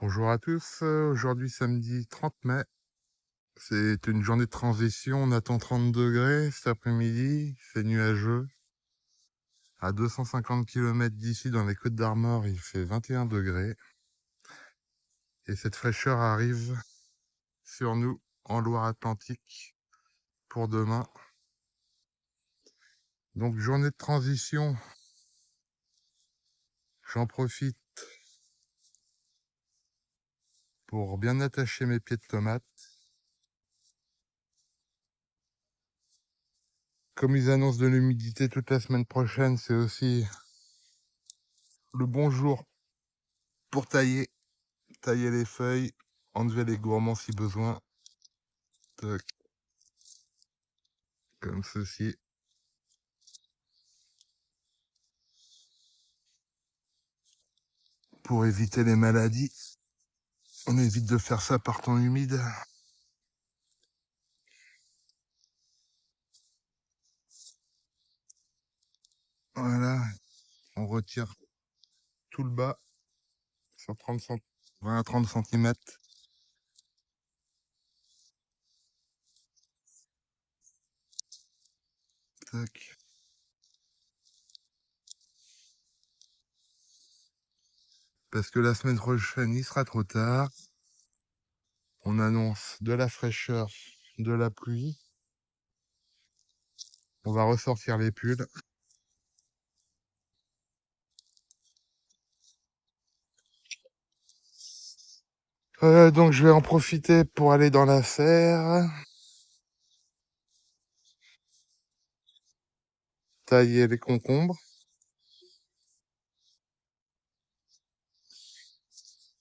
Bonjour à tous, aujourd'hui samedi 30 mai, c'est une journée de transition, on attend 30 degrés cet après-midi, c'est nuageux. À 250 km d'ici, dans les Côtes d'Armor, il fait 21 degrés. Et cette fraîcheur arrive sur nous en Loire-Atlantique pour demain. Donc journée de transition, j'en profite pour bien attacher mes pieds de tomates. Comme ils annoncent de l'humidité toute la semaine prochaine, c'est aussi le bon jour pour tailler les feuilles, enlever les gourmands si besoin. Tac, comme ceci. Pour éviter les maladies, on évite de faire ça par temps humide. Voilà, on retire tout le bas sur 20 à 30 cm. Tac. Parce que la semaine prochaine, il sera trop tard. On annonce de la fraîcheur, de la pluie. On va ressortir les pulls. Donc je vais en profiter pour aller dans la serre, tailler les concombres.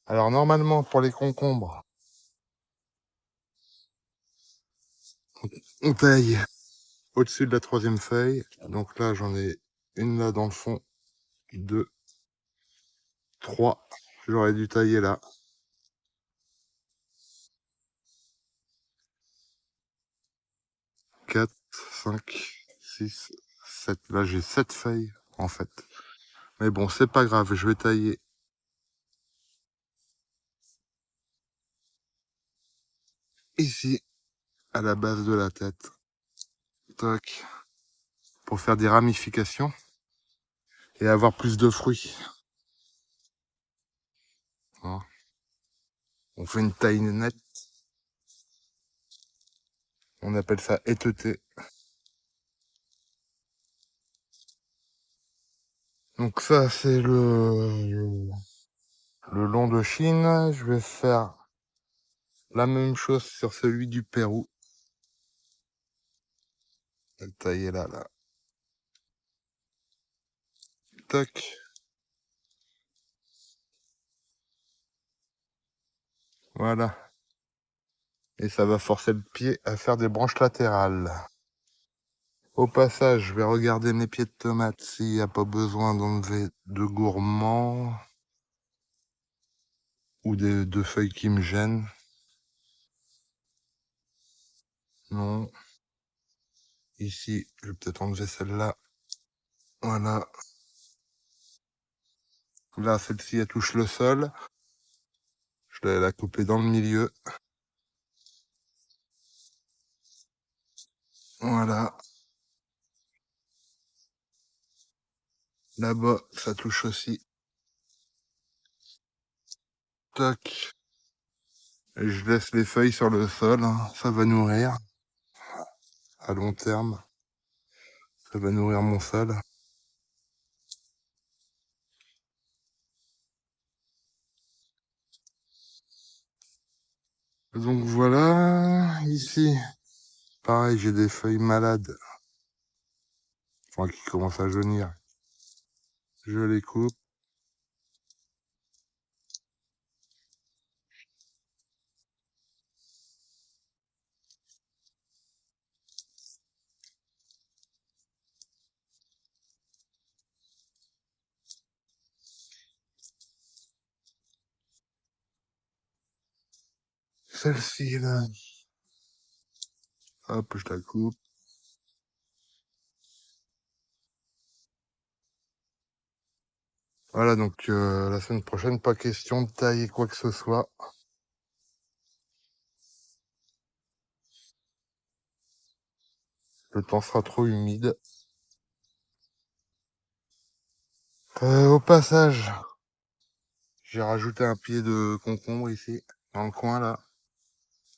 Alors normalement, pour les concombres, on taille au-dessus de la troisième feuille. Donc là, j'en ai une là dans le fond, 2, 3. J'aurais dû tailler là. 4, 5, 6, 7. Là, j'ai 7 feuilles, en fait. Mais bon, c'est pas grave, je vais tailler ici, à la base de la tête. Tac. Pour faire des ramifications et avoir plus de fruits. Hein. On fait une taille nette. On appelle ça éteuter. Donc ça, c'est le long de Chine. Je vais faire la même chose sur celui du Pérou. Tailler là, là. Tac. Voilà. Et ça va forcer le pied à faire des branches latérales. Au passage, je vais regarder mes pieds de tomates s'il n'y a pas besoin d'enlever de gourmands ou de feuilles qui me gênent. Non. Ici, je vais peut-être enlever celle-là. Voilà. Là, celle-ci, elle touche le sol. Je vais la couper dans le milieu. Voilà. Là-bas, ça touche aussi. Tac. Et je laisse les feuilles sur le sol. Hein. Ça va nourrir. À long terme. Ça va nourrir mon sol. Donc voilà. Ici, pareil, j'ai des feuilles malades. Enfin, qui commencent à jaunir. Je les coupe. Celle-ci, là. Hop, je la coupe. Voilà, donc la semaine prochaine, pas question de tailler quoi que ce soit. Le temps sera trop humide. Au passage, j'ai rajouté un pied de concombre ici, dans le coin là,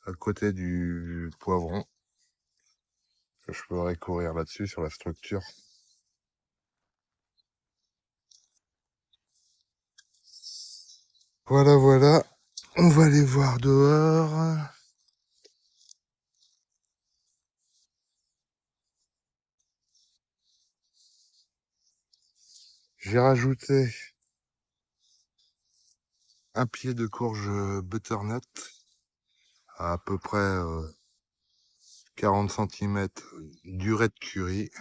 à côté du poivron. Que je pourrais courir là-dessus sur la structure. Voilà, voilà. On va aller voir dehors. J'ai rajouté un pied de courge butternut à peu près 40 cm durée de curry.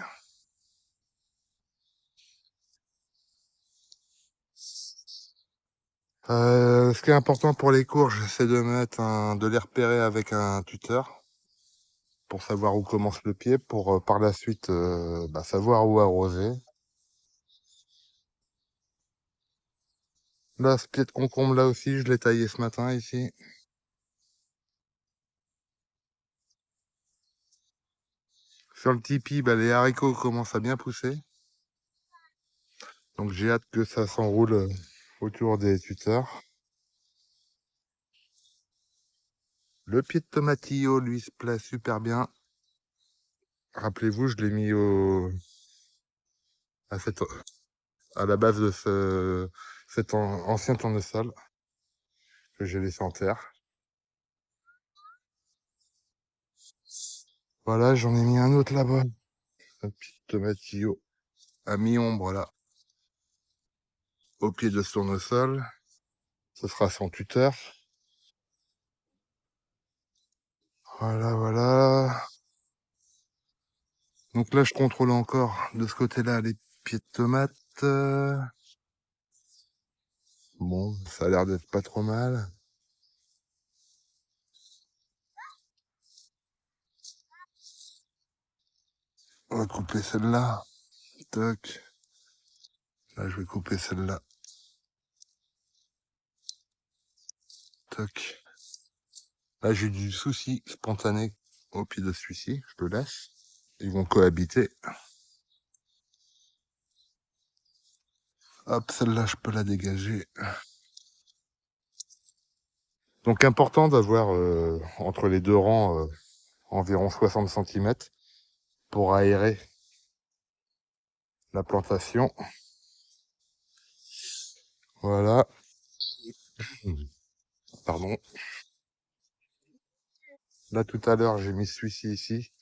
Ce qui est important pour les courges, c'est de les repérer avec un tuteur pour savoir où commence le pied, pour par la suite savoir où arroser. Là, ce pied de concombre là aussi, je l'ai taillé ce matin ici. Sur le tipi, les haricots commencent à bien pousser. Donc j'ai hâte que ça s'enroule autour des tuteurs. Le pied de tomatillo, lui, se plaît super bien. Rappelez-vous, je l'ai mis à, cette, à la base de cet ancien tournesol que j'ai laissé en terre. Voilà, j'en ai mis un autre là-bas. Un pied de tomatillo à mi-ombre là, au pied de ce tournesol. Ce sera son tuteur. Voilà, voilà. Donc là, je contrôle encore de ce côté-là les pieds de tomates. Bon, ça a l'air d'être pas trop mal. On va couper celle-là. Toc. Là, je vais couper celle-là. Toc. Là, j'ai du souci spontané au pied de celui-ci. Je le laisse. Ils vont cohabiter. Hop, celle-là, je peux la dégager. Donc, important d'avoir entre les deux rangs environ 60 cm pour aérer la plantation. Voilà. Pardon. Là, tout à l'heure, j'ai mis celui-ci ici.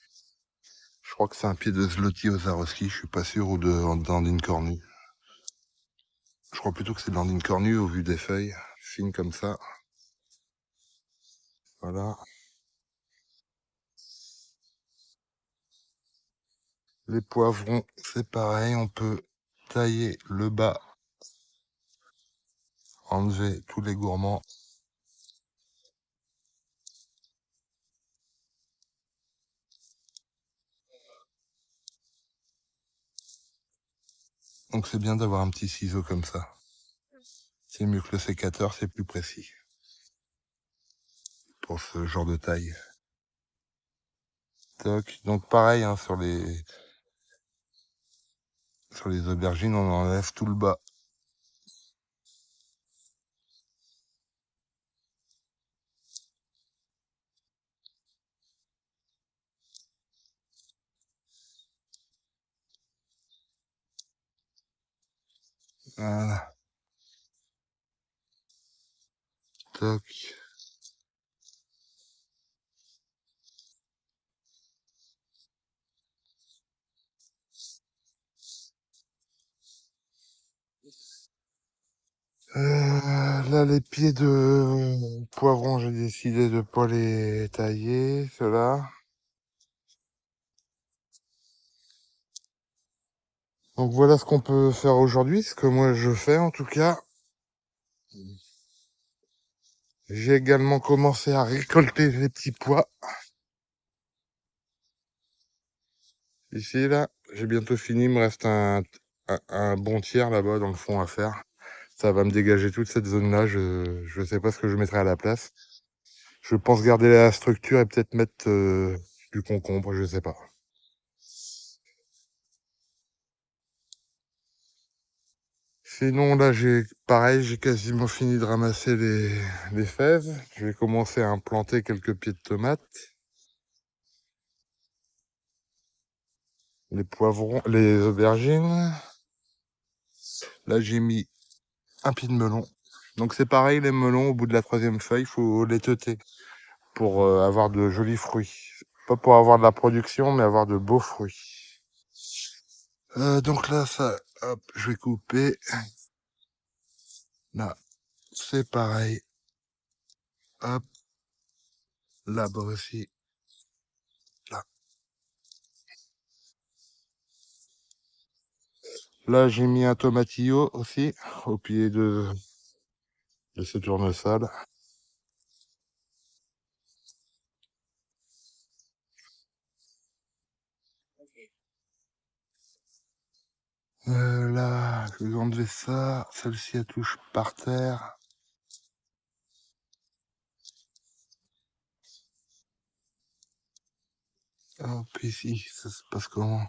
Je crois que c'est un pied de Zloty Ozarowski, je suis pas sûr, ou de Dandine Cornue. Je crois plutôt que c'est Dandine Cornue au vu des feuilles, fines comme ça. Voilà. Les poivrons, c'est pareil, on peut tailler le bas, enlever tous les gourmands. Donc c'est bien d'avoir un petit ciseau comme ça. C'est mieux que le sécateur, c'est plus précis pour ce genre de taille. Toc. Donc pareil, hein, sur les aubergines, on enlève tout le bas. Voilà. Toc. Là, les pieds de poivrons, j'ai décidé de pas les tailler, ceux-là. Donc voilà ce qu'on peut faire aujourd'hui, ce que moi je fais en tout cas. J'ai également commencé à récolter les petits pois. Ici, là, j'ai bientôt fini, il me reste un bon tiers là-bas dans le fond à faire. Ça va me dégager toute cette zone-là. Je sais pas ce que je mettrai à la place. Je pense garder la structure et peut-être mettre du concombre, je sais pas. Sinon, là, j'ai quasiment fini de ramasser les fèves. Je vais commencer à implanter quelques pieds de tomates. Les poivrons, les aubergines. Là, j'ai mis un pied de melon. Donc c'est pareil, les melons, au bout de la troisième feuille, il faut les teuter pour avoir de jolis fruits. Pas pour avoir de la production, mais avoir de beaux fruits. Donc là, ça, hop, je vais couper. Là, c'est pareil. Hop, là-bas aussi. Là. Là, j'ai mis un tomatillo aussi au pied de ce tournesol. Là, je vais enlever ça. Celle-ci, elle touche par terre. Hop, ici, ça se passe comment?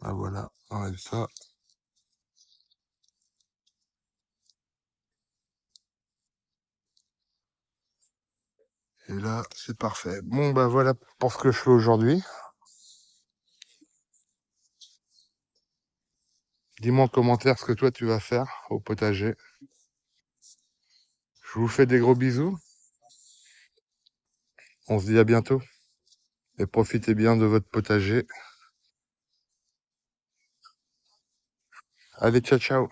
Ah voilà, on enlève ça. Et là, c'est parfait. Bon, bah voilà pour ce que je fais aujourd'hui. Dis-moi en commentaire ce que toi tu vas faire au potager. Je vous fais des gros bisous. On se dit à bientôt. Et profitez bien de votre potager. Allez, ciao, ciao.